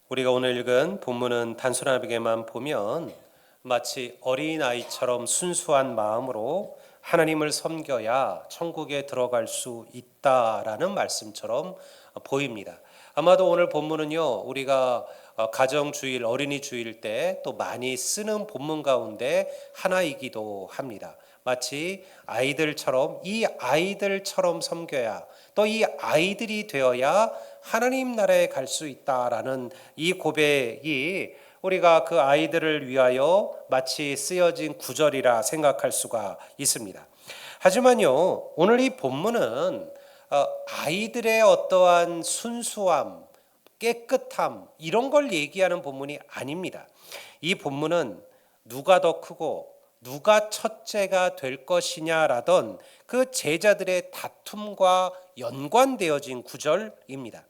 우리가 오늘 읽은 본문은 단순하게만 보면 마치 어린아이처럼 순수한 마음으로 하나님을 섬겨야 천국에 들어갈 수 있다라는 말씀처럼 보입니다. 아마도 오늘 본문은요, 우리가 가정주일, 어린이 주일 때 또 많이 쓰는 본문 가운데 하나이기도 합니다. 마치 이 아이들처럼 섬겨야, 또 이 아이들이 되어야 하나님 나라에 갈 수 있다라는 이 고백이 우리가 그 아이들을 위하여 마치 쓰여진 구절이라 생각할 수가 있습니다. 하지만요, 오늘 이 본문은 아이들의 어떠한 순수함, 깨끗함 이런 걸 얘기하는 본문이 아닙니다. 이 본문은 누가 더 크고 누가 첫째가 될 것이냐라던 그 제자들의 다툼과 연관되어진 구절입니다.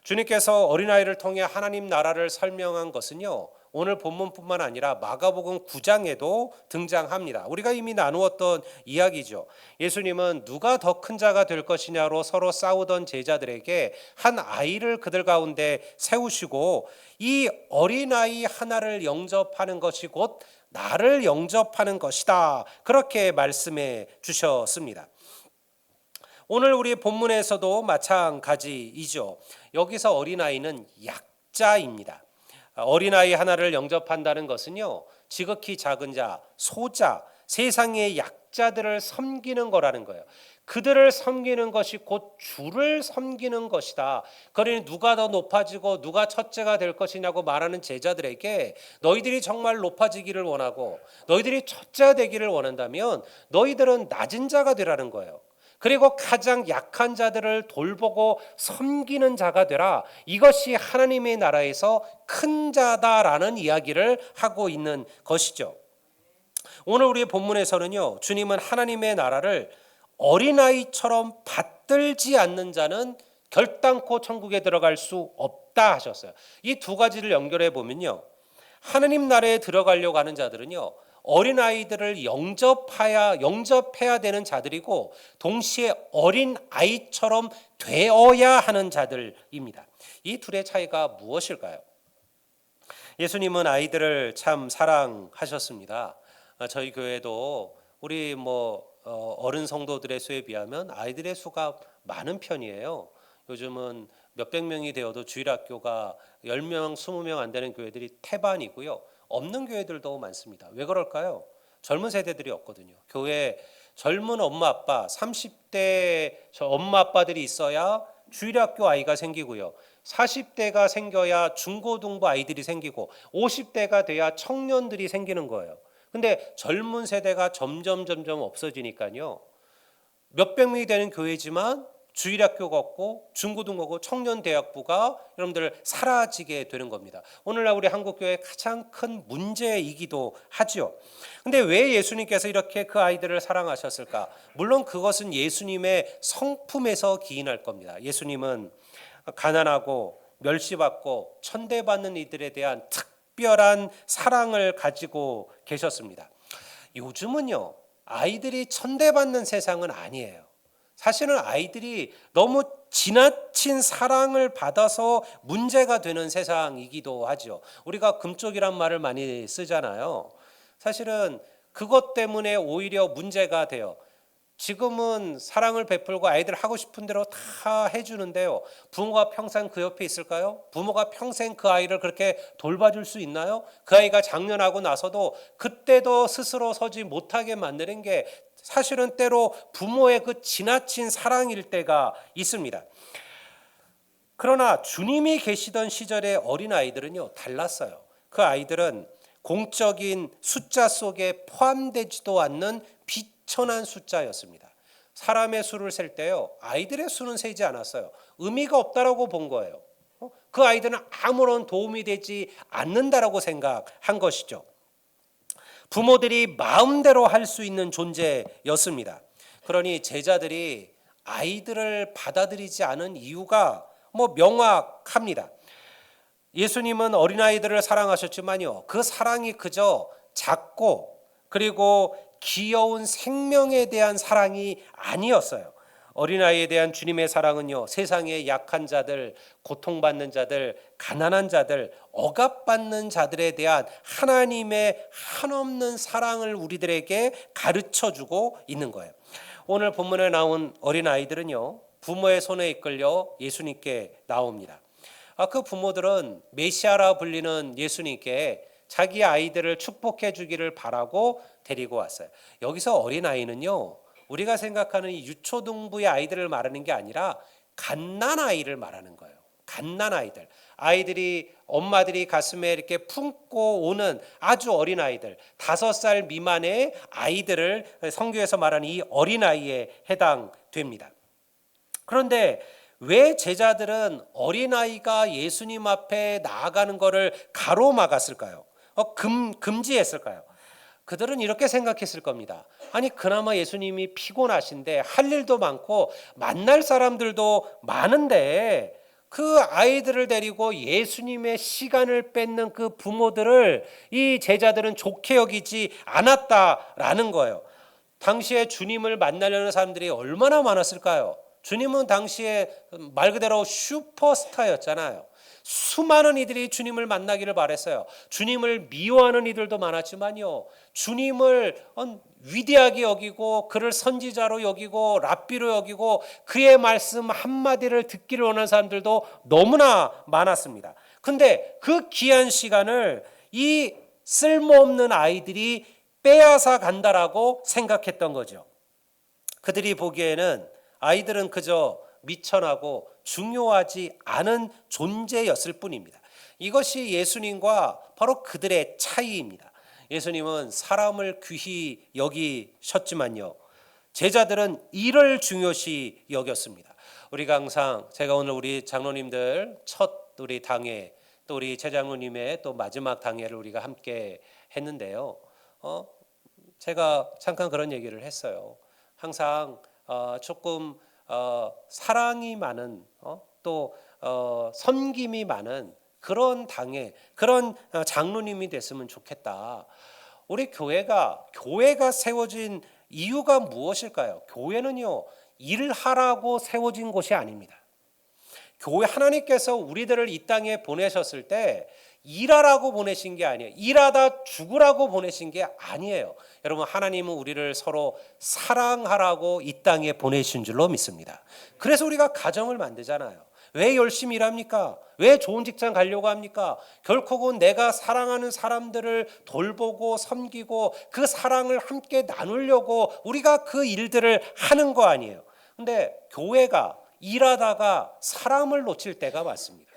주님께서 어린아이를 통해 하나님 나라를 설명한 것은요, 오늘 본문뿐만 아니라 마가복음 9장에도 등장합니다. 우리가 이미 나누었던 이야기죠. 예수님은 누가 더 큰 자가 될 것이냐로 서로 싸우던 제자들에게 한 아이를 그들 가운데 세우시고 이 어린아이 하나를 영접하는 것이 곧 나를 영접하는 것이다, 그렇게 말씀해 주셨습니다. 오늘 우리 본문에서도 마찬가지이죠. 여기서 어린아이는 약자입니다. 어린아이 하나를 영접한다는 것은요, 지극히 작은 자, 소자, 세상의 약자들을 섬기는 거라는 거예요. 그들을 섬기는 것이 곧 주를 섬기는 것이다. 그러니 누가 더 높아지고 누가 첫째가 될 것이냐고 말하는 제자들에게 너희들이 정말 높아지기를 원하고 너희들이 첫째가 되기를 원한다면 너희들은 낮은 자가 되라는 거예요. 그리고 가장 약한 자들을 돌보고 섬기는 자가 되라. 이것이 하나님의 나라에서 큰 자다라는 이야기를 하고 있는 것이죠. 오늘 우리 본문에서는요, 주님은 하나님의 나라를 어린아이처럼 받들지 않는 자는 결단코 천국에 들어갈 수 없다 하셨어요. 이 두 가지를 연결해 보면요, 하나님 나라에 들어가려고 하는 자들은요, 어린아이들을 영접해야 되는 자들이고 동시에 어린아이처럼 되어야 하는 자들입니다. 이 둘의 차이가 무엇일까요? 예수님은 아이들을 참 사랑하셨습니다. 저희 교회도 우리 어른 성도들의 수에 비하면 아이들의 수가 많은 편이에요. 요즘은 몇백 명이 되어도 주일학교가 10명, 20명 안 되는 교회들이 태반이고요. 없는 교회들도 많습니다. 왜 그럴까요? 젊은 세대들이 없거든요. 교회 젊은 엄마 아빠, 30대 엄마 아빠들이 있어야 주일학교 아이가 생기고요. 40대가 생겨야 중고등부 아이들이 생기고 50대가 돼야 청년들이 생기는 거예요. 근데 젊은 세대가 점점 없어지니까요. 몇백 명이 되는 교회지만 주일학교가 없고 중고등부고 청년대학부가 여러분들 사라지게 되는 겁니다. 오늘날 우리 한국교회의 가장 큰 문제이기도 하죠. 근데 왜 예수님께서 이렇게 그 아이들을 사랑하셨을까? 물론 그것은 예수님의 성품에서 기인할 겁니다. 예수님은 가난하고 멸시받고 천대받는 이들에 대한 특별한 사랑을 가지고 계셨습니다. 요즘은요, 아이들이 천대받는 세상은 아니에요. 사실은 아이들이 너무 지나친 사랑을 받아서 문제가 되는 세상이기도 하죠. 우리가 금쪽이란 말을 많이 쓰잖아요. 사실은 그것 때문에 오히려 문제가 돼요. 지금은 사랑을 베풀고 아이들 하고 싶은 대로 다 해주는데요, 부모가 평생 그 옆에 있을까요? 부모가 평생 그 아이를 그렇게 돌봐줄 수 있나요? 그 아이가 장년하고 나서도 그때도 스스로 서지 못하게 만드는 게 사실은 때로 부모의 그 지나친 사랑일 때가 있습니다. 그러나 주님이 계시던 시절의 어린아이들은요, 달랐어요. 그 아이들은 공적인 숫자 속에 포함되지도 않는 비천한 숫자였습니다. 사람의 수를 셀 때요, 아이들의 수는 세지 않았어요. 의미가 없다라고 본 거예요. 그 아이들은 아무런 도움이 되지 않는다라고 생각한 것이죠. 부모들이 마음대로 할 수 있는 존재였습니다. 그러니 제자들이 아이들을 받아들이지 않은 이유가 명확합니다. 예수님은 어린아이들을 사랑하셨지만요, 그 사랑이 그저 작고 그리고 귀여운 생명에 대한 사랑이 아니었어요. 어린아이에 대한 주님의 사랑은요, 세상의 약한 자들, 고통받는 자들, 가난한 자들, 억압받는 자들에 대한 하나님의 한없는 사랑을 우리들에게 가르쳐주고 있는 거예요. 오늘 본문에 나온 어린아이들은요, 부모의 손에 이끌려 예수님께 나옵니다. 그 부모들은 메시아라 불리는 예수님께 자기 아이들을 축복해 주기를 바라고 데리고 왔어요. 여기서 어린아이는요, 우리가 생각하는 이 유초등부의 아이들을 말하는 게 아니라 갓난아이를 말하는 거예요. 갓난아이들. 아이들이 엄마들이 가슴에 이렇게 품고 오는 아주 어린아이들, 5살 미만의 아이들을 성경에서 말하는 이 어린아이에 해당됩니다. 그런데 왜 제자들은 어린아이가 예수님 앞에 나아가는 것을 가로막았을까요? 금지했을까요? 그들은 이렇게 생각했을 겁니다. 아니, 그나마 예수님이 피곤하신데 할 일도 많고 만날 사람들도 많은데 그 아이들을 데리고 예수님의 시간을 뺏는 그 부모들을 이 제자들은 좋게 여기지 않았다라는 거예요. 당시에 주님을 만나려는 사람들이 얼마나 많았을까요? 주님은 당시에 말 그대로 슈퍼스타였잖아요. 수많은 이들이 주님을 만나기를 바랬어요. 주님을 미워하는 이들도 많았지만요, 주님을 위대하게 여기고 그를 선지자로 여기고 랍비로 여기고 그의 말씀 한마디를 듣기를 원하는 사람들도 너무나 많았습니다. 근데 그 귀한 시간을 이 쓸모없는 아이들이 빼앗아 간다라고 생각했던 거죠. 그들이 보기에는 아이들은 그저 미천하고 중요하지 않은 존재였을 뿐입니다. 이것이 예수님과 바로 그들의 차이입니다. 예수님은 사람을 귀히 여기셨지만요, 제자들은 일을 중요시 여겼습니다. 우리가 항상, 제가 오늘 우리 장로님들 첫 우리 당회, 또 우리 최장로님의 또 마지막 당회를 우리가 함께 했는데요, 제가 잠깐 그런 얘기를 했어요. 항상 조금 사랑이 많은 또 섬김이 많은 그런 당회, 그런 장로님이 됐으면 좋겠다. 우리 교회가 세워진 이유가 무엇일까요? 교회는요, 일하라고 세워진 곳이 아닙니다. 교회, 하나님께서 우리들을 이 땅에 보내셨을 때 일하라고 보내신 게 아니에요. 일하다 죽으라고 보내신 게 아니에요. 여러분, 하나님은 우리를 서로 사랑하라고 이 땅에 보내신 줄로 믿습니다. 그래서 우리가 가정을 만들잖아요. 왜 열심히 일합니까? 왜 좋은 직장 가려고 합니까? 결국은 내가 사랑하는 사람들을 돌보고 섬기고 그 사랑을 함께 나누려고 우리가 그 일들을 하는 거 아니에요. 근데 교회가 일하다가 사람을 놓칠 때가 많습니다.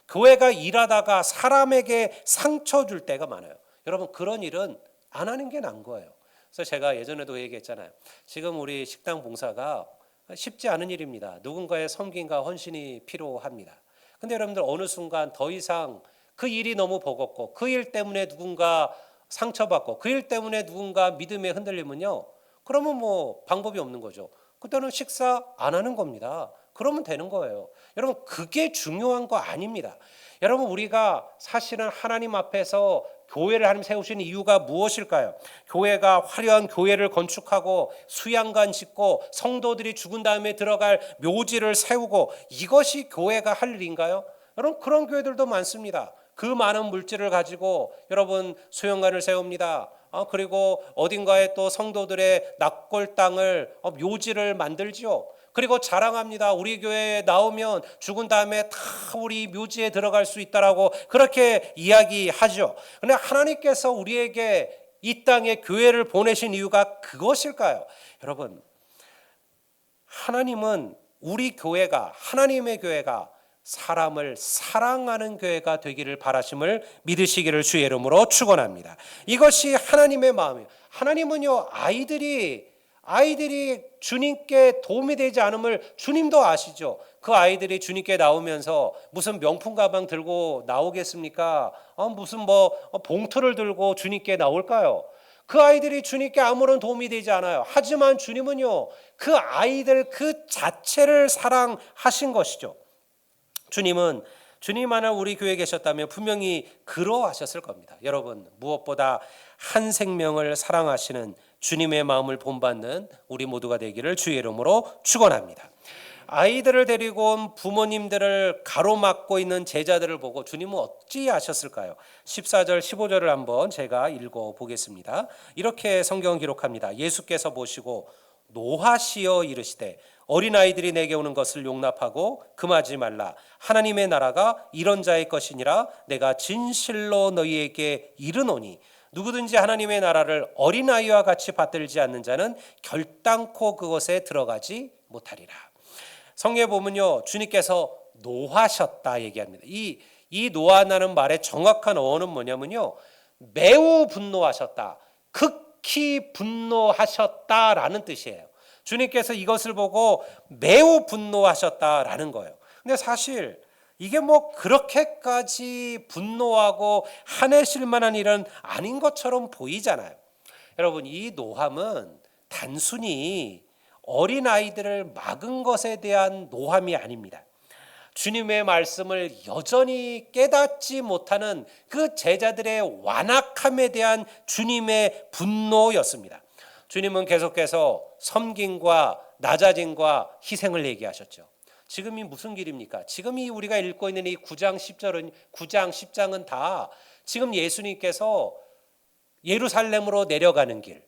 교회가 일하다가 사람에게 상처 줄 때가 많아요. 여러분, 그런 일은 안 하는 게 나은 거예요. 그래서 제가 예전에도 얘기했잖아요. 지금 우리 식당 봉사가 쉽지 않은 일입니다. 누군가의 섬김과 헌신이 필요합니다. 근데 여러분들, 어느 순간 더 이상 그 일이 너무 버겁고 그 일 때문에 누군가 상처받고 그 일 때문에 누군가 믿음에 흔들리면요, 그러면 뭐 방법이 없는 거죠. 그때는 식사 안 하는 겁니다. 그러면 되는 거예요. 여러분, 그게 중요한 거 아닙니다. 여러분, 우리가 사실은 하나님 앞에서 교회를 하나님 세우신 이유가 무엇일까요? 교회가 화려한 교회를 건축하고 수양관 짓고 성도들이 죽은 다음에 들어갈 묘지를 세우고, 이것이 교회가 할 일인가요? 여러분, 그런 교회들도 많습니다. 그 많은 물질을 가지고 여러분 수양관을 세웁니다. 그리고 어딘가에 또 성도들의 납골 땅을 묘지를 만들지요. 그리고 자랑합니다. 우리 교회에 나오면 죽은 다음에 다 우리 묘지에 들어갈 수 있다라고 그렇게 이야기하죠. 그런데 하나님께서 우리에게 이 땅에 교회를 보내신 이유가 그것일까요? 여러분, 하나님은 우리 교회가, 하나님의 교회가 사람을 사랑하는 교회가 되기를 바라심을 믿으시기를 주의 이름으로 축원합니다. 이것이 하나님의 마음이에요. 하나님은요, 아이들이 주님께 도움이 되지 않음을 주님도 아시죠. 그 아이들이 주님께 나오면서 무슨 명품 가방 들고 나오겠습니까? 무슨 봉투를 들고 주님께 나올까요? 그 아이들이 주님께 아무런 도움이 되지 않아요. 하지만 주님은요, 그 아이들 그 자체를 사랑하신 것이죠. 주님은, 주님 안에 우리 교회에 계셨다면 분명히 그러하셨을 겁니다. 여러분, 무엇보다 한 생명을 사랑하시는 주님의 마음을 본받는 우리 모두가 되기를 주의 이름으로 축원합니다. 아이들을 데리고 온 부모님들을 가로막고 있는 제자들을 보고 주님은 어찌하셨을까요? 14절 15절을 한번 제가 읽어보겠습니다. 이렇게 성경은 기록합니다. 예수께서 보시고 노하시어 이르시되 어린아이들이 내게 오는 것을 용납하고 금하지 말라. 하나님의 나라가 이런 자의 것이니라. 내가 진실로 너희에게 이르노니 누구든지 하나님의 나라를 어린아이와 같이 받들지 않는 자는 결단코 그것에 들어가지 못하리라. 성경에 보면요, 주님께서 노하셨다 얘기합니다. 이 노하다는 말의 정확한 어원은 뭐냐면요, 매우 분노하셨다, 극히 분노하셨다라는 뜻이에요. 주님께서 이것을 보고 매우 분노하셨다라는 거예요. 근데 사실 이게 뭐 그렇게까지 분노하고 화내실 만한 일은 아닌 것처럼 보이잖아요. 여러분, 이 노함은 단순히 어린아이들을 막은 것에 대한 노함이 아닙니다. 주님의 말씀을 여전히 깨닫지 못하는 그 제자들의 완악함에 대한 주님의 분노였습니다. 주님은 계속해서 섬김과 낮아짐과 희생을 얘기하셨죠. 지금이 무슨 길입니까? 지금이 우리가 읽고 있는 이 9장 10장은 다 지금 예수님께서 예루살렘으로 내려가는 길,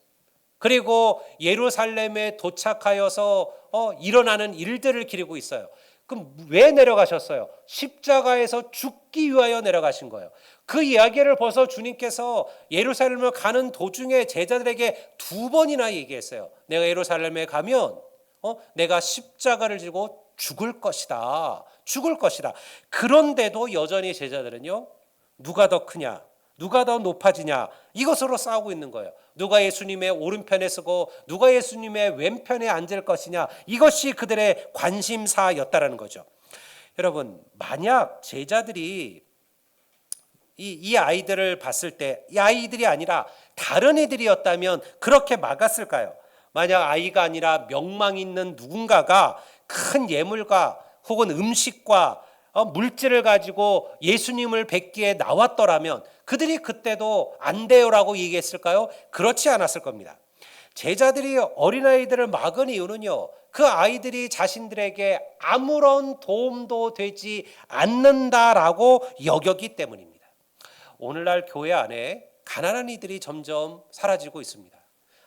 그리고 예루살렘에 도착하여서 일어나는 일들을 기리고 있어요. 그럼 왜 내려가셨어요? 십자가에서 죽기 위하여 내려가신 거예요. 그 이야기를 벌써 주님께서 예루살렘을 가는 도중에 제자들에게 2번이나 얘기했어요. 내가 예루살렘에 가면 내가 십자가를 지고 죽을 것이다. 죽을 것이다. 그런데도 여전히 제자들은요, 누가 더 크냐, 누가 더 높아지냐, 이것으로 싸우고 있는 거예요. 누가 예수님의 오른편에 서고 누가 예수님의 왼편에 앉을 것이냐, 이것이 그들의 관심사였다라는 거죠. 여러분, 만약 제자들이 이 아이들을 봤을 때 이 아이들이 아니라 다른 애들이었다면 그렇게 막았을까요? 만약 아이가 아니라 명망 있는 누군가가 큰 예물과 혹은 음식과 물질을 가지고 예수님을 뵙기에 나왔더라면 그들이 그때도 안 돼요라고 얘기했을까요? 그렇지 않았을 겁니다. 제자들이 어린아이들을 막은 이유는요, 그 아이들이 자신들에게 아무런 도움도 되지 않는다라고 여겼기 때문입니다. 오늘날 교회 안에 가난한 이들이 점점 사라지고 있습니다.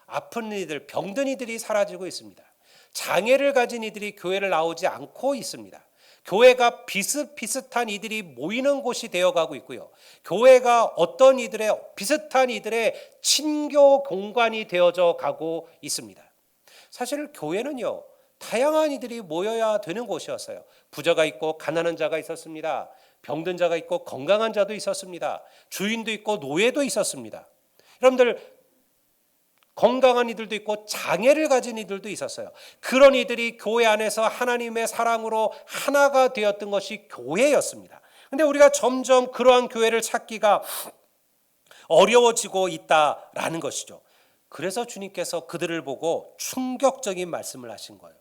아픈 이들, 병든 이들이 사라지고 있습니다. 장애를 가진 이들이 교회를 나오지 않고 있습니다. 교회가 비슷비슷한 이들이 모이는 곳이 되어가고 있고요. 교회가 어떤 이들의 비슷한 이들의 친교 공간이 되어져 가고 있습니다. 사실 교회는요, 다양한 이들이 모여야 되는 곳이었어요. 부자가 있고 가난한 자가 있었습니다. 병든 자가 있고 건강한 자도 있었습니다. 주인도 있고 노예도 있었습니다. 여러분들, 건강한 이들도 있고 장애를 가진 이들도 있었어요. 그런 이들이 교회 안에서 하나님의 사랑으로 하나가 되었던 것이 교회였습니다. 그런데 우리가 점점 그러한 교회를 찾기가 어려워지고 있다라는 것이죠. 그래서 주님께서 그들을 보고 충격적인 말씀을 하신 거예요.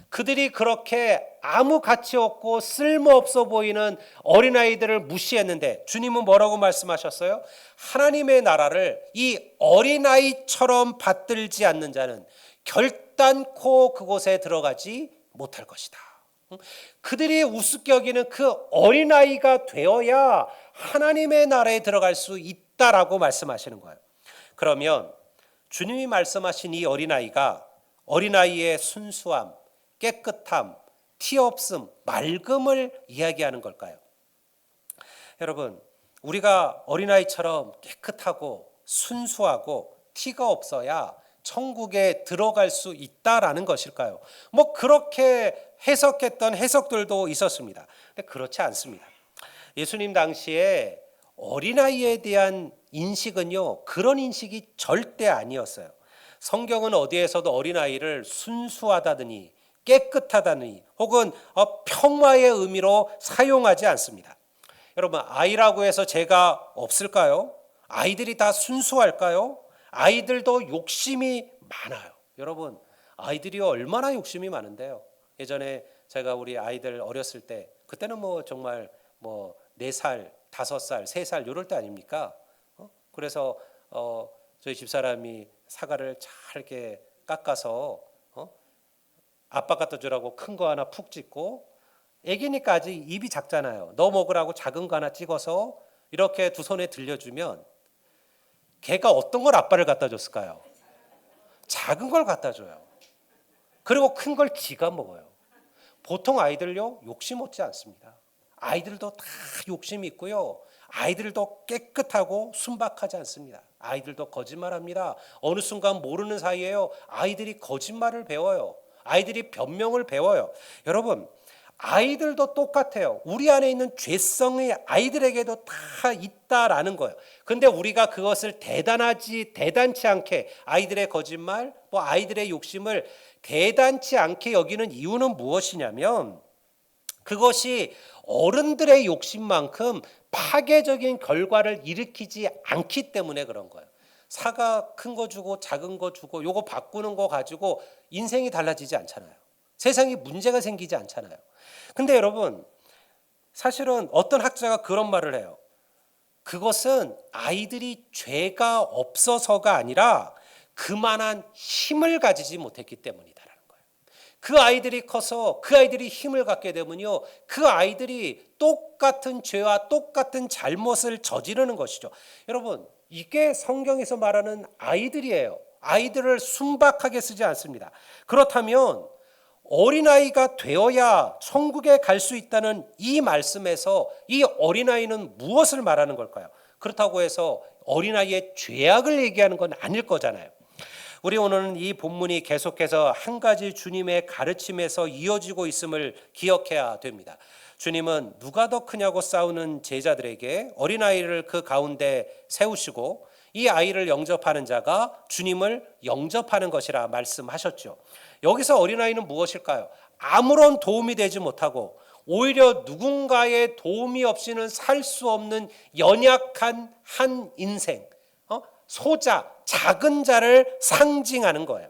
그들이 그렇게 아무 가치 없고 쓸모없어 보이는 어린아이들을 무시했는데 주님은 뭐라고 말씀하셨어요? 하나님의 나라를 이 어린아이처럼 받들지 않는 자는 결단코 그곳에 들어가지 못할 것이다. 그들이 우습게 여기는 그 어린아이가 되어야 하나님의 나라에 들어갈 수 있다라고 말씀하시는 거예요. 그러면 주님이 말씀하신 이 어린아이의 순수함, 깨끗함, 티 없음, 맑음을 이야기하는 걸까요? 여러분, 우리가 어린아이처럼 깨끗하고 순수하고 티가 없어야 천국에 들어갈 수 있다라는 것일까요? 뭐 그렇게 해석했던 해석들도 있었습니다. 근데 그렇지 않습니다. 예수님 당시에 어린아이에 대한 인식은요, 그런 인식이 절대 아니었어요. 성경은 어디에서도 어린아이를 순수하다더니 깨끗하다니 혹은 평화의 의미로 사용하지 않습니다. 여러분, 아이라고 해서 죄가 없을까요? 아이들이 다 순수할까요? 아이들도 욕심이 많아요. 여러분, 아이들이 얼마나 욕심이 많은데요. 예전에 제가 우리 아이들 어렸을 때, 그때는 정말 4살, 5살, 3살 이럴 때 아닙니까? 그래서 저희 집사람이 사과를 잘 이렇게 깎아서 아빠 갖다 주라고 큰 거 하나 푹 찍고, 애기니까 아직 입이 작잖아요. 너 먹으라고 작은 거 하나 찍어서 이렇게 두 손에 들려주면 걔가 어떤 걸 아빠를 갖다 줬을까요? 작은 걸 갖다 줘요. 그리고 큰 걸 지가 먹어요. 보통 아이들요, 욕심 없지 않습니다. 아이들도 다 욕심이 있고요. 아이들도 깨끗하고 순박하지 않습니다. 아이들도 거짓말합니다. 어느 순간 모르는 사이에요, 아이들이 거짓말을 배워요. 아이들이 변명을 배워요. 여러분, 아이들도 똑같아요. 우리 안에 있는 죄성이 아이들에게도 다 있다라는 거예요. 근데 우리가 그것을 대단치 않게, 아이들의 거짓말, 아이들의 욕심을 대단치 않게 여기는 이유는 무엇이냐면, 그것이 어른들의 욕심만큼 파괴적인 결과를 일으키지 않기 때문에 그런 거예요. 사과 큰 거 주고 작은 거 주고 요거 바꾸는 거 가지고 인생이 달라지지 않잖아요. 세상에 문제가 생기지 않잖아요. 근데 여러분, 사실은 어떤 학자가 그런 말을 해요. 그것은 아이들이 죄가 없어서가 아니라 그만한 힘을 가지지 못했기 때문이다라는 거예요. 그 아이들이 커서 그 아이들이 힘을 갖게 되면요, 그 아이들이 똑같은 죄와 똑같은 잘못을 저지르는 것이죠. 여러분, 이게 성경에서 말하는 아이들이에요. 아이들을 순박하게 쓰지 않습니다. 그렇다면 어린아이가 되어야 천국에 갈 수 있다는 이 말씀에서 이 어린아이는 무엇을 말하는 걸까요? 그렇다고 해서 어린아이의 죄악을 얘기하는 건 아닐 거잖아요. 우리 오늘은 이 본문이 계속해서 한 가지 주님의 가르침에서 이어지고 있음을 기억해야 됩니다. 주님은 누가 더 크냐고 싸우는 제자들에게 어린아이를 그 가운데 세우시고 이 아이를 영접하는 자가 주님을 영접하는 것이라 말씀하셨죠. 여기서 어린아이는 무엇일까요? 아무런 도움이 되지 못하고 오히려 누군가의 도움이 없이는 살 수 없는 연약한 한 인생, 소자, 작은 자를 상징하는 거예요.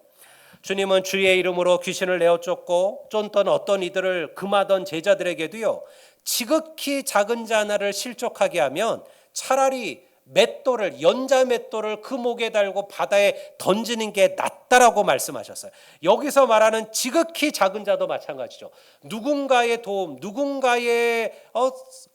주님은 주의 이름으로 귀신을 내어 쫓고 쫓던 어떤 이들을 금하던 제자들에게도요, 지극히 작은 자 하나를 실족하게 하면 차라리 맷돌을, 연자 맷돌을 그 목에 달고 바다에 던지는 게 낫다라고 말씀하셨어요. 여기서 말하는 지극히 작은 자도 마찬가지죠. 누군가의 도움, 누군가의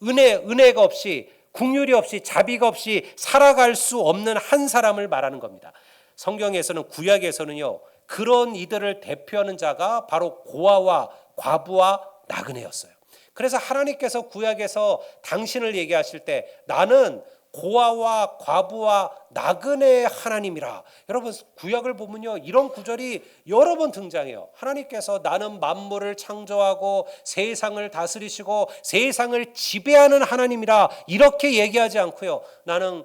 은혜가 없이, 긍휼이 없이, 자비가 없이 살아갈 수 없는 한 사람을 말하는 겁니다. 성경에서는, 구약에서는요, 그런 이들을 대표하는 자가 바로 고아와 과부와 나그네였어요. 그래서 하나님께서 구약에서 당신을 얘기하실 때 나는 고아와 과부와 나그네의 하나님이라. 여러분, 구약을 보면요, 이런 구절이 여러 번 등장해요. 하나님께서 나는 만물을 창조하고 세상을 다스리시고 세상을 지배하는 하나님이라 이렇게 얘기하지 않고요, 나는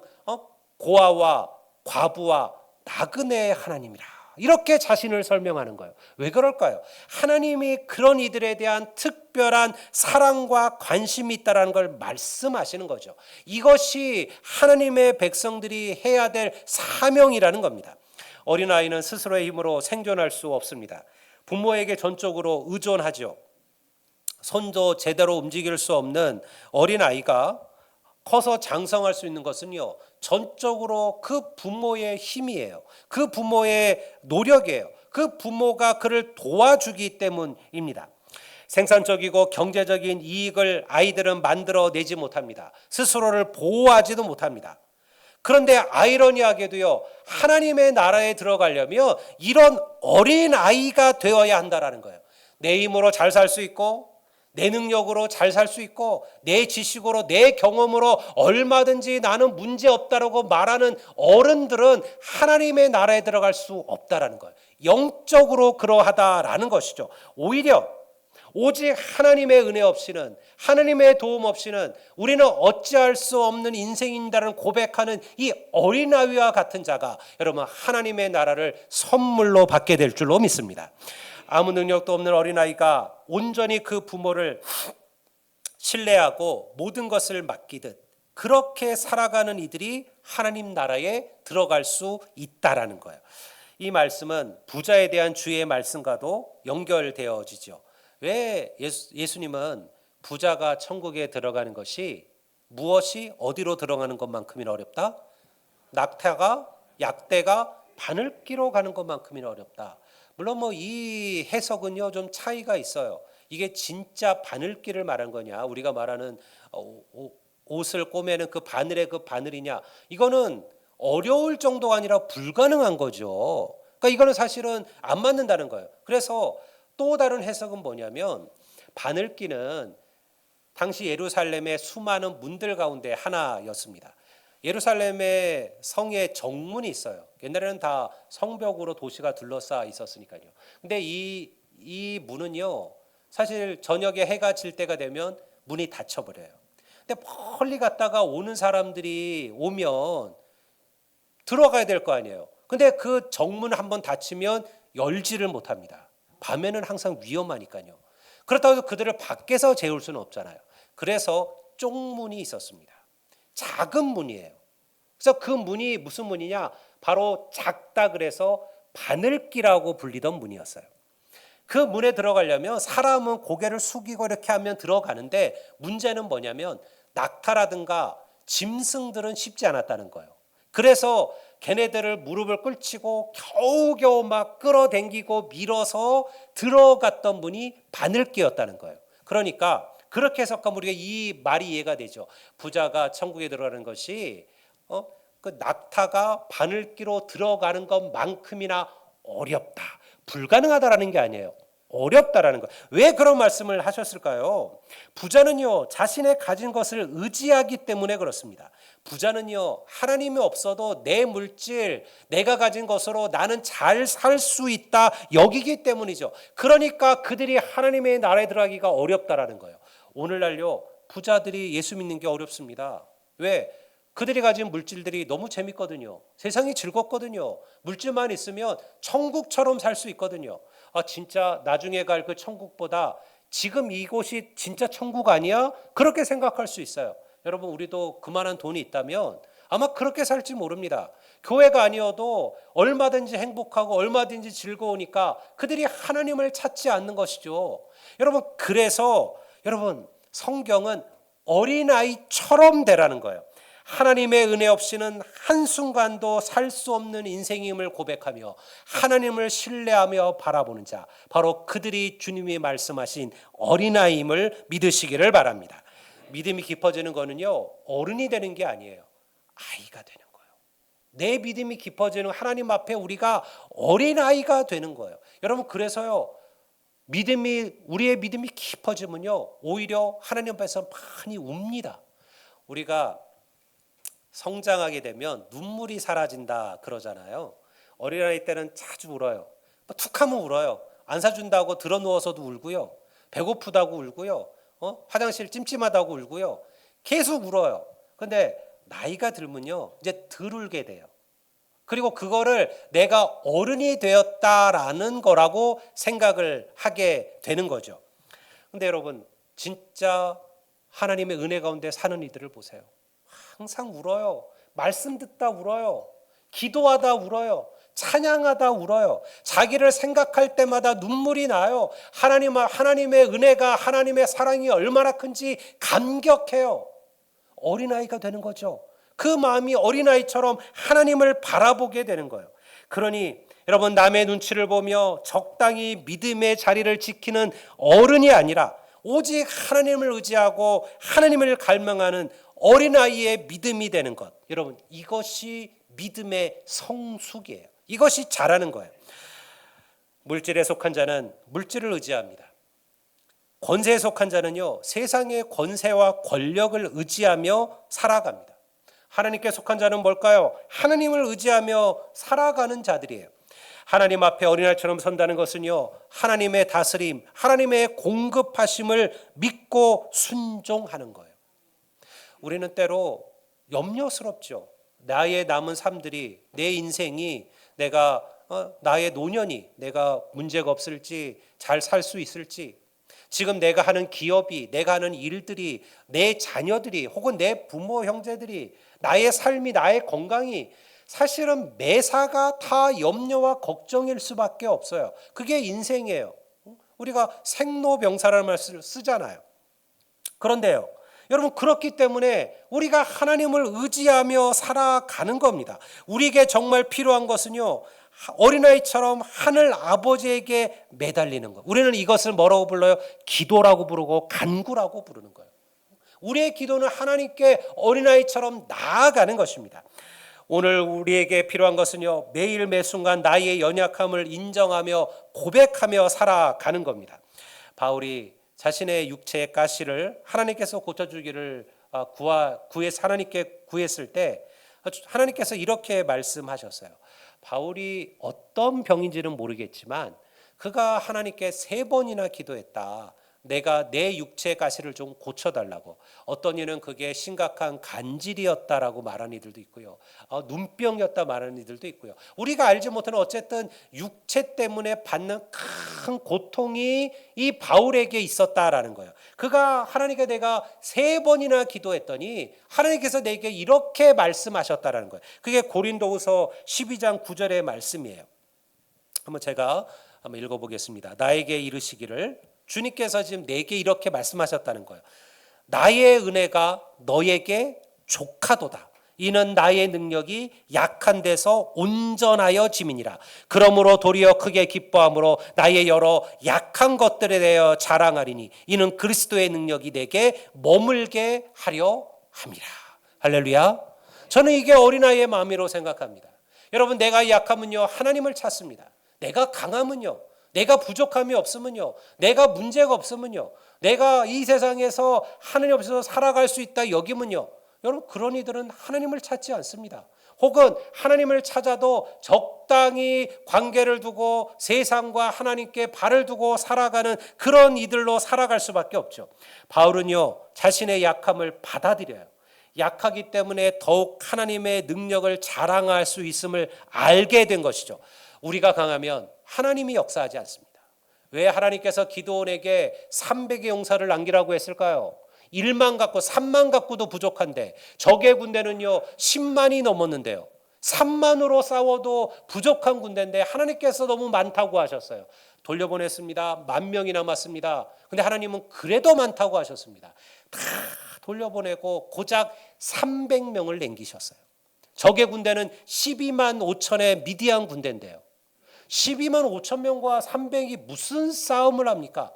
고아와 과부와 나그네의 하나님이라 이렇게 자신을 설명하는 거예요. 왜 그럴까요? 하나님이 그런 이들에 대한 특별한 사랑과 관심이 있다는 걸 말씀하시는 거죠. 이것이 하나님의 백성들이 해야 될 사명이라는 겁니다. 어린아이는 스스로의 힘으로 생존할 수 없습니다. 부모에게 전적으로 의존하죠. 손도 제대로 움직일 수 없는 어린아이가 커서 장성할 수 있는 것은요, 전적으로 그 부모의 힘이에요. 그 부모의 노력이에요. 그 부모가 그를 도와주기 때문입니다. 생산적이고 경제적인 이익을 아이들은 만들어내지 못합니다. 스스로를 보호하지도 못합니다. 그런데 아이러니하게도요, 하나님의 나라에 들어가려면 이런 어린아이가 되어야 한다는 거예요. 내 힘으로 잘 살 수 있고, 내 능력으로 잘 살 수 있고, 내 지식으로, 내 경험으로 얼마든지 나는 문제없다라고 말하는 어른들은 하나님의 나라에 들어갈 수 없다라는 거예요. 영적으로 그러하다라는 것이죠. 오히려 오직 하나님의 은혜 없이는, 하나님의 도움 없이는 우리는 어찌할 수 없는 인생인다는 고백하는 이 어린아이와 같은 자가 여러분 하나님의 나라를 선물로 받게 될 줄로 믿습니다. 아무 능력도 없는 어린아이가 온전히 그 부모를 신뢰하고 모든 것을 맡기듯 그렇게 살아가는 이들이 하나님 나라에 들어갈 수 있다라는 거예요. 이 말씀은 부자에 대한 주의 말씀과도 연결되어지죠. 왜 예수님은 부자가 천국에 들어가는 것이 무엇이 어디로 들어가는 것만큼이나 어렵다? 낙타가, 약대가 바늘기로 가는 것만큼이나 어렵다. 물론 뭐 이 해석은요 좀 차이가 있어요. 이게 진짜 바늘기를 말한 거냐, 우리가 말하는 옷을 꼬매는 그 바늘의 그 바늘이냐, 이거는 어려울 정도가 아니라 불가능한 거죠. 그러니까 이거는 사실은 안 맞는다는 거예요. 그래서 또 다른 해석은 뭐냐면, 바늘기는 당시 예루살렘의 수많은 문들 가운데 하나였습니다. 예루살렘의 성에 정문이 있어요. 옛날에는 다 성벽으로 도시가 둘러싸 있었으니까요. 근데 이 문은요, 사실 저녁에 해가 질 때가 되면 문이 닫혀버려요. 근데 멀리 갔다가 오는 사람들이 오면 들어가야 될 거 아니에요. 근데 그 정문 한번 닫히면 열지를 못합니다. 밤에는 항상 위험하니까요. 그렇다고 해서 그들을 밖에서 재울 수는 없잖아요. 그래서 쪽문이 있었습니다. 작은 문이에요. 그래서 그 문이 무슨 문이냐? 바로 작다 그래서 바늘기라고 불리던 문이었어요. 그 문에 들어가려면 사람은 고개를 숙이고 이렇게 하면 들어가는데, 문제는 뭐냐면 낙타라든가 짐승들은 쉽지 않았다는 거예요. 그래서 걔네들을 무릎을 꿇치고 겨우겨우 막 끌어당기고 밀어서 들어갔던 문이 바늘기였다는 거예요. 그러니까 그렇게 해석하면 우리가 이 말이 이해가 되죠. 부자가 천국에 들어가는 것이 그 낙타가 바늘기로 들어가는 것만큼이나 어렵다, 불가능하다라는 게 아니에요. 어렵다라는 거. 왜 그런 말씀을 하셨을까요? 부자는요 자신의 가진 것을 의지하기 때문에 그렇습니다. 부자는요 하나님이 없어도 내 물질, 내가 가진 것으로 나는 잘 살 수 있다 여기기 때문이죠. 그러니까 그들이 하나님의 나라에 들어가기가 어렵다라는 거예요. 오늘날요 부자들이 예수 믿는 게 어렵습니다. 왜? 그들이 가진 물질들이 너무 재밌거든요. 세상이 즐겁거든요. 물질만 있으면 천국처럼 살 수 있거든요. 진짜 나중에 갈 그 천국보다 지금 이곳이 진짜 천국 아니야? 그렇게 생각할 수 있어요. 여러분, 우리도 그만한 돈이 있다면 아마 그렇게 살지 모릅니다. 교회가 아니어도 얼마든지 행복하고 얼마든지 즐거우니까 그들이 하나님을 찾지 않는 것이죠. 여러분, 그래서 여러분 성경은 어린아이처럼 되라는 거예요. 하나님의 은혜 없이는 한순간도 살 수 없는 인생임을 고백하며 하나님을 신뢰하며 바라보는 자, 바로 그들이 주님이 말씀하신 어린아이임을 믿으시기를 바랍니다. 믿음이 깊어지는 거는요 어른이 되는 게 아니에요. 아이가 되는 거예요. 내 믿음이 깊어지는, 하나님 앞에 우리가 어린아이가 되는 거예요. 여러분, 그래서요 우리의 믿음이 깊어지면요 오히려 하나님 앞에서 많이 웁니다. 우리가 성장하게 되면 눈물이 사라진다 그러잖아요. 어린아이 때는 자주 울어요. 툭하면 울어요. 안 사준다고 들어 누워서도 울고요. 배고프다고 울고요. 화장실 찜찜하다고 울고요. 계속 울어요. 근데 나이가 들면요 이제 덜 울게 돼요. 그리고 그거를 내가 어른이 되었다라는 거라고 생각을 하게 되는 거죠. 근데 여러분, 진짜 하나님의 은혜 가운데 사는 이들을 보세요. 항상 울어요. 말씀 듣다 울어요. 기도하다 울어요. 찬양하다 울어요. 자기를 생각할 때마다 눈물이 나요. 하나님의 은혜가, 하나님의 사랑이 얼마나 큰지 감격해요. 어린아이가 되는 거죠. 그 마음이 어린아이처럼 하나님을 바라보게 되는 거예요. 그러니 여러분, 남의 눈치를 보며 적당히 믿음의 자리를 지키는 어른이 아니라 오직 하나님을 의지하고 하나님을 갈망하는 어린아이의 믿음이 되는 것, 여러분, 이것이 믿음의 성숙이에요. 이것이 잘하는 거예요. 물질에 속한 자는 물질을 의지합니다. 권세에 속한 자는요 세상의 권세와 권력을 의지하며 살아갑니다. 하나님께 속한 자는 뭘까요? 하나님을 의지하며 살아가는 자들이에요. 하나님 앞에 어린아이처럼 선다는 것은요 하나님의 다스림, 하나님의 공급하심을 믿고 순종하는 거예요. 우리는 때로 염려스럽죠. 나의 남은 삶들이, 내 인생이, 나의 노년이 내가 문제가 없을지, 잘 살 수 있을지, 지금 내가 하는 기업이, 내가 하는 일들이, 내 자녀들이, 혹은 내 부모 형제들이, 나의 삶이, 나의 건강이 사실은 매사가 다 염려와 걱정일 수밖에 없어요. 그게 인생이에요. 우리가 생로병사라는 말을 쓰잖아요. 그런데요, 여러분, 그렇기 때문에 우리가 하나님을 의지하며 살아가는 겁니다. 우리에게 정말 필요한 것은요, 어린아이처럼 하늘 아버지에게 매달리는 것. 우리는 이것을 뭐라고 불러요? 기도라고 부르고 간구라고 부르는 거예요. 우리의 기도는 하나님께 어린아이처럼 나아가는 것입니다. 오늘 우리에게 필요한 것은요, 매일 매순간 나의 연약함을 인정하며 고백하며 살아가는 겁니다. 바울이 자신의 육체의 가시를 하나님께서 고쳐주기를 구해서 하나님께 구했을 때 하나님께서 이렇게 말씀하셨어요. 바울이 어떤 병인지는 모르겠지만 그가 하나님께 3번이나 기도했다. 내가 내 육체의 가시를 좀 고쳐달라고. 어떤 이는 그게 심각한 간질이었다라고 말하는 이들도 있고요, 눈병이었다 말하는 이들도 있고요. 우리가 알지 못하는 어쨌든 육체 때문에 받는 큰 고통이 이 바울에게 있었다라는 거예요. 그가 하나님께 내가 3번이나 기도했더니 하나님께서 내게 이렇게 말씀하셨다라는 거예요. 그게 고린도후서 12장 9절의 말씀이에요. 제가 한번 읽어보겠습니다. 나에게 이르시기를, 주님께서 지금 내게 이렇게 말씀하셨다는 거예요. 나의 은혜가 너에게 족하도다. 이는 나의 능력이 약한 데서 온전하여 짐이니라. 그러므로 도리어 크게 기뻐함으로 나의 여러 약한 것들에 대하여 자랑하리니 이는 그리스도의 능력이 내게 머물게 하려 함이라. 할렐루야. 저는 이게 어린아이의 마음이라고 생각합니다. 여러분, 내가 약하면요, 하나님을 찾습니다. 내가 강하면요, 내가 부족함이 없으면요, 내가 문제가 없으면요, 내가 이 세상에서 하나님 없어서 살아갈 수 있다 여기면요, 여러분, 그런 이들은 하나님을 찾지 않습니다. 혹은 하나님을 찾아도 적당히 관계를 두고 세상과 하나님께 발을 두고 살아가는 그런 이들로 살아갈 수밖에 없죠. 바울은요, 자신의 약함을 받아들여요. 약하기 때문에 더욱 하나님의 능력을 자랑할 수 있음을 알게 된 것이죠. 우리가 강하면 하나님이 역사하지 않습니다. 왜 하나님께서 기드온에게 300의 용사를 남기라고 했을까요? 1만 갖고 3만 갖고도 부족한데 적의 군대는요 10만이 넘었는데요, 3만으로 싸워도 부족한 군대인데 하나님께서 너무 많다고 하셨어요. 돌려보냈습니다. 10,000명이 남았습니다. 근데 하나님은 그래도 많다고 하셨습니다. 다 돌려보내고 고작 300명을 남기셨어요. 적의 군대는 12만 5천의 미디안 군대인데요, 12만 5천 명과 300이 무슨 싸움을 합니까?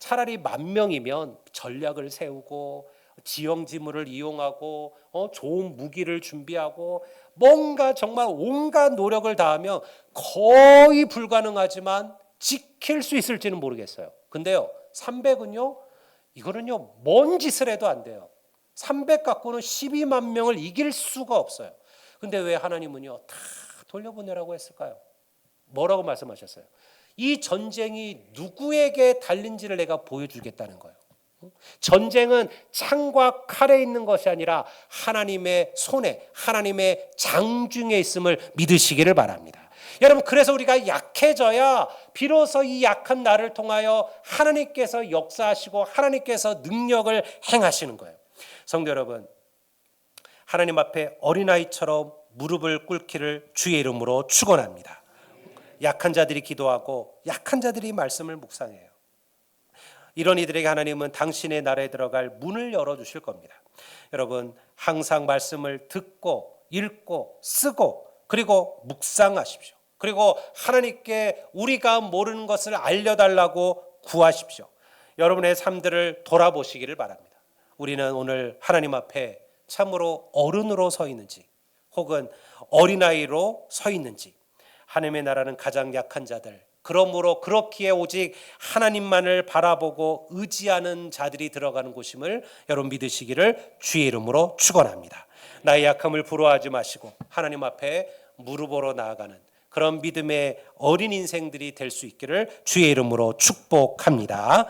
차라리 10,000명이면 전략을 세우고 지형지물을 이용하고 좋은 무기를 준비하고 뭔가 정말 온갖 노력을 다하면 거의 불가능하지만 지킬 수 있을지는 모르겠어요. 근데요, 300은요, 이거는요 뭔 짓을 해도 안 돼요. 300 갖고는 12만 명을 이길 수가 없어요. 근데 왜 하나님은요 다 돌려보내라고 했을까요? 뭐라고 말씀하셨어요? 이 전쟁이 누구에게 달린지를 내가 보여주겠다는 거예요. 전쟁은 창과 칼에 있는 것이 아니라 하나님의 손에, 하나님의 장중에 있음을 믿으시기를 바랍니다. 여러분, 그래서 우리가 약해져야 비로소 이 약한 나를 통하여 하나님께서 역사하시고 하나님께서 능력을 행하시는 거예요. 성도 여러분, 하나님 앞에 어린아이처럼 무릎을 꿇기를 주의 이름으로 축원합니다. 약한 자들이 기도하고 약한 자들이 말씀을 묵상해요. 이런 이들에게 하나님은 당신의 나라에 들어갈 문을 열어주실 겁니다. 여러분, 항상 말씀을 듣고 읽고 쓰고 그리고 묵상하십시오. 그리고 하나님께 우리가 모르는 것을 알려달라고 구하십시오. 여러분의 삶들을 돌아보시기를 바랍니다. 우리는 오늘 하나님 앞에 참으로 어른으로 서 있는지 혹은 어린아이로 서 있는지, 하나님의 나라는 가장 약한 자들, 그러므로 그렇기에 오직 하나님만을 바라보고 의지하는 자들이 들어가는 곳임을 여러분 믿으시기를 주의 이름으로 축원합니다. 나의 약함을 부러워하지 마시고 하나님 앞에 무릎으로 나아가는 그런 믿음의 어린 인생들이 될 수 있기를 주의 이름으로 축복합니다.